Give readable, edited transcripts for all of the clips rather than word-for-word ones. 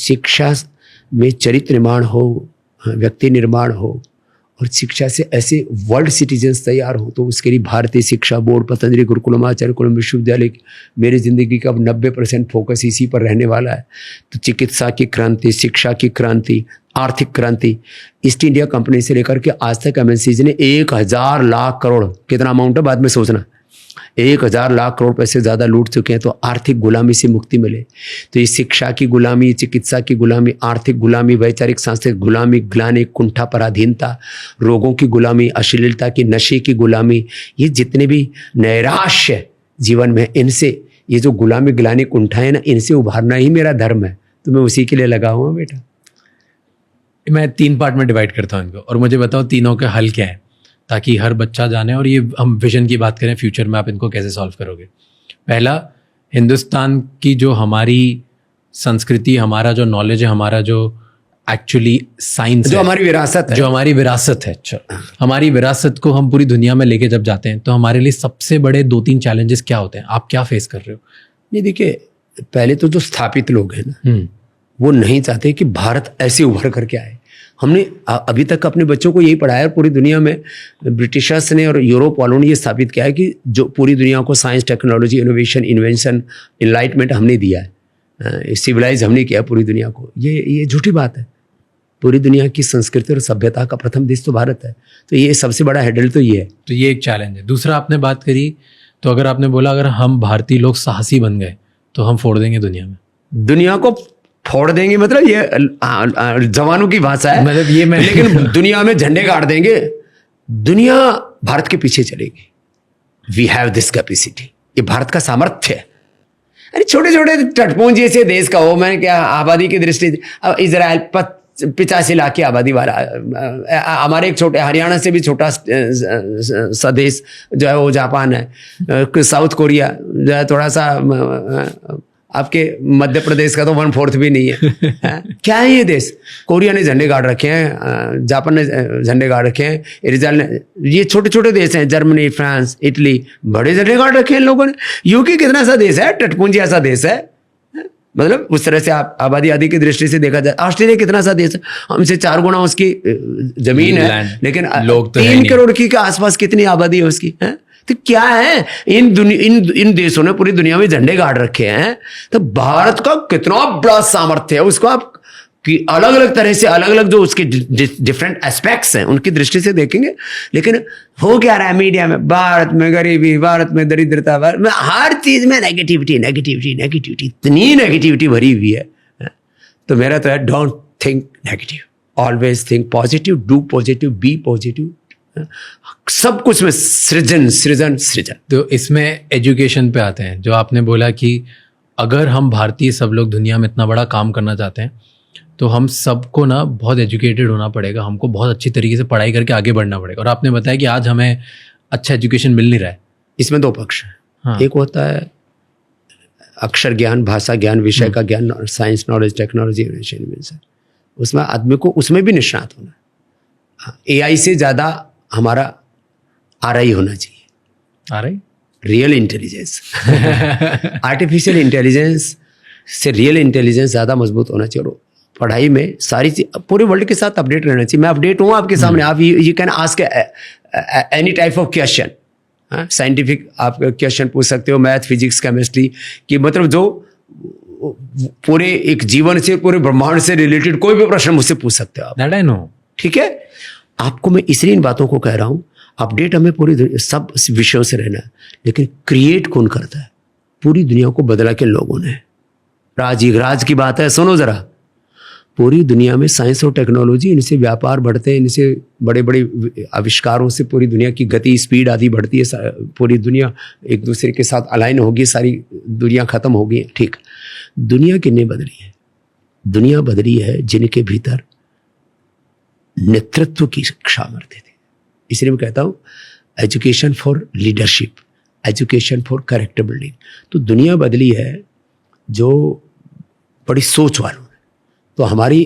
शिक्षा में चरित्र निर्माण हो, व्यक्ति निर्माण हो, और शिक्षा से ऐसे वर्ल्ड सिटीजन्स तैयार हो, तो उसके लिए भारतीय शिक्षा बोर्ड, पतंजलि गुरुकुलम, आचार्य कुलम विश्वविद्यालय, मेरी ज़िंदगी का अब 90% फोकस इसी पर रहने वाला है। तो चिकित्सा की क्रांति, शिक्षा की क्रांति, आर्थिक क्रांति, ईस्ट इंडिया कंपनी से लेकर के आज तक एमएनसीज ने 1000 लाख करोड़, कितना अमाउंट है बाद में सोचना, 1000 लाख करोड़ पैसे ज़्यादा लूट चुके हैं। तो आर्थिक गुलामी से मुक्ति मिले, तो ये शिक्षा की गुलामी, चिकित्सा की गुलामी, आर्थिक गुलामी, वैचारिक सांस्कृतिक गुलामी, ग्लानि, कुंठा, पराधीनता, रोगों की गुलामी, अश्लीलता की, नशे की गुलामी, ये जितने भी नैराश्य जीवन में, इनसे ये जो गुलामी, ग्लानि, कुंठा है ना, इनसे उभारना ही मेरा धर्म है। तो मैं उसी के लिए लगा हुआ बेटा। मैं 3 पार्ट में डिवाइड करता हूँ इनको, और मुझे बताओ तीनों का हल क्या है, ताकि हर बच्चा जाने। और ये हम विजन की बात करें, फ्यूचर में आप इनको कैसे सॉल्व करोगे। पहला, हिंदुस्तान की जो हमारी संस्कृति, हमारा जो नॉलेज है, हमारा जो एक्चुअली साइंस, जो हमारी विरासत है, जो हमारी विरासत है, हमारी विरासत को हम पूरी दुनिया में लेके जब जाते हैं, तो हमारे लिए सबसे बड़े 2-3 चैलेंजेस क्या होते हैं, आप क्या फेस कर रहे हो? नहीं देखिए, पहले तो जो स्थापित लोग हैं ना, वो नहीं चाहते कि भारत ऐसे उभर करके आए। हमने अभी तक अपने बच्चों को यही पढ़ाया है। पूरी दुनिया में ब्रिटिशर्स ने और यूरोप वालों ने ये स्थापित किया है कि जो पूरी दुनिया को science, technology, innovation, invention, enlightenment हमने दिया है, सिविलाइज हमने किया पूरी दुनिया को। ये झूठी बात है। पूरी दुनिया की संस्कृति और सभ्यता का प्रथम देश तो भारत है। तो ये सबसे बड़ा हैंडल तो ये है। तो ये एक चैलेंज है। दूसरा, आपने बात करी, तो अगर आपने बोला अगर हम भारतीय लोग साहसी बन गए तो हम फोड़ देंगे दुनिया में, दुनिया को फोड़ देंगे, मतलब ये जवानों की भाषा है, मतलब ये मैं लेकिन दुनिया में झंडे गाड़ देंगे, दुनिया भारत के पीछे चलेगी। वी हैव दिस कैपेसिटी, ये भारत का सामर्थ्य है। अरे छोटे छोटे तटपुंज जैसे देश का हो, मैंने क्या आबादी की दृष्टि, इजराइल 85 लाख की आबादी वाला, हमारे एक छोटे हरियाणा से भी छोटा सा देश जो है वो जापान है, साउथ कोरिया जो है थोड़ा सा, आपके मध्य प्रदेश का तो 1/4 भी नहीं है। क्या है ये देश? कोरिया ने झंडे गाड़ रखे हैं, जापान ने झंडे गाड़ रखे हैं, इजराइल ने, ये छोटे छोटे देश हैं, जर्मनी, फ्रांस, इटली, बड़े झंडे गाड़ रखे हैं लोगों ने। यूके कितना सा देश है, टटपुंजी ऐसा देश है, मतलब उस तरह से आप आबादी आदि की दृष्टि से देखा जाए। ऑस्ट्रेलिया कितना सा देश है, हमसे 4 गुना उसकी जमीन है, लेकिन लोग तो 3 करोड़ की के आसपास कितनी आबादी है उसकी, है? तो क्या है, इन देशों ने पूरी दुनिया में झंडे गाड़ रखे हैं। तो भारत का कितना बड़ा सामर्थ्य है, उसको आप कि अलग अलग तरह से, अलग अलग जो उसके डिफरेंट एस्पेक्ट्स हैं उनकी दृष्टि से देखेंगे। लेकिन हो क्या रहा है मीडिया में, भारत में गरीबी, भारत में दरिद्रता, भारत में हर चीज में नेगेटिविटी, नेगेटिविटी, नेगेटिविटी, इतनी नेगेटिविटी भरी हुई है। तो मेरा तो है, don't think negative, always think positive, do positive, be positive, सब कुछ में सृजन सृजन सृजन। तो इसमें एजुकेशन पे आते हैं, जो आपने बोला कि अगर हम भारतीय सब लोग दुनिया में इतना बड़ा काम करना चाहते हैं तो हम सबको ना बहुत एजुकेटेड होना पड़ेगा, हमको बहुत अच्छी तरीके से पढ़ाई करके आगे बढ़ना पड़ेगा। और आपने बताया कि आज हमें अच्छा एजुकेशन मिल नहीं रहा है। इसमें 2 पक्ष हैं। हाँ। एक होता है अक्षर ज्ञान, भाषा ज्ञान, विषय का ज्ञान, साइंस, नॉलेज, टेक्नोलॉजी, इनोवेशन, उसमें आदमी को उसमें भी निष्णात होना। एआई से ज़्यादा हमारा आरआई होना चाहिए, RI, real intelligence. Artificial intelligence से रियल इंटेलिजेंस ज़्यादा मजबूत होना चाहिए। और पढ़ाई में सारी चीज पूरे वर्ल्ड के साथ अपडेट रहना चाहिए। मैं अपडेट हूँ आपके सामने, आप you can ask any type of question, scientific आप क्वेश्चन पूछ सकते हो, मैथ, फिजिक्स, केमिस्ट्री की, मतलब जो पूरे एक जीवन से, पूरे ब्रह्मांड से रिलेटेड कोई भी प्रश्न मुझसे पूछ सकते हो आप। That I know. ठीक है, आपको मैं इसलिए इन बातों को कह रहा हूँ, अपडेट हमें पूरी सब विषयों से रहना है, लेकिन क्रिएट कौन करता है? पूरी दुनिया को बदला के लोगों ने। राज की बात है, सुनो जरा। पूरी दुनिया में साइंस और टेक्नोलॉजी, इनसे व्यापार बढ़ते हैं, इनसे बड़े बड़े आविष्कारों से पूरी दुनिया की गति, स्पीड आदि बढ़ती है। पूरी दुनिया एक दूसरे के साथ अलाइन होगी, सारी दुनिया खत्म होगी। ठीक, दुनिया कितने बदली है? दुनिया बदली है जिनके भीतर नेतृत्व की सामर्थ्य थी। इसलिए मैं कहता हूं education for leadership, education for character building. तो दुनिया बदली है जो बड़ी सोच वालों। तो हमारी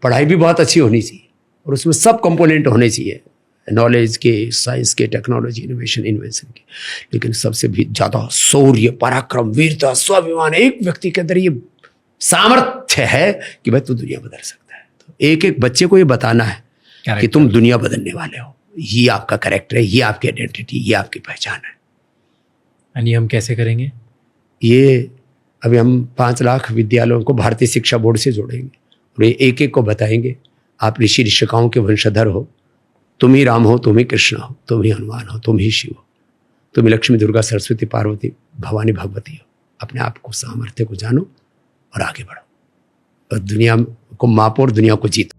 पढ़ाई भी बहुत अच्छी होनी चाहिए और उसमें सब कंपोनेंट होने चाहिए, नॉलेज के, साइंस के, टेक्नोलॉजी, इनोवेशन, इन्वेंशन के। लेकिन सबसे भी ज़्यादा शौर्य, पराक्रम, वीरता, स्वाभिमान एक व्यक्ति के अंदर ये सामर्थ्य है कि भाई तू दुनिया बदल सकता है। तो एक एक बच्चे को ये बताना है कि Character. तुम दुनिया बदलने वाले हो, ये आपका कैरेक्टर है, ये आपकी आइडेंटिटी, ये आपकी पहचान है। And ये हम कैसे करेंगे? ये अभी हम 5 लाख विद्यालयों को भारतीय शिक्षा बोर्ड से जोड़ेंगे और ये एक एक को बताएंगे, आप ऋषि ऋषिकाओं के वंशधर हो, तुम ही राम हो, तुम ही कृष्ण हो, तुम ही हनुमान हो, तुम ही शिव हो, तुम ही लक्ष्मी दुर्गा सरस्वती पार्वती भवानी भगवती हो। अपने आप को, सामर्थ्य को जानो और आगे बढ़ो और दुनिया को मापो और दुनिया को जीतो।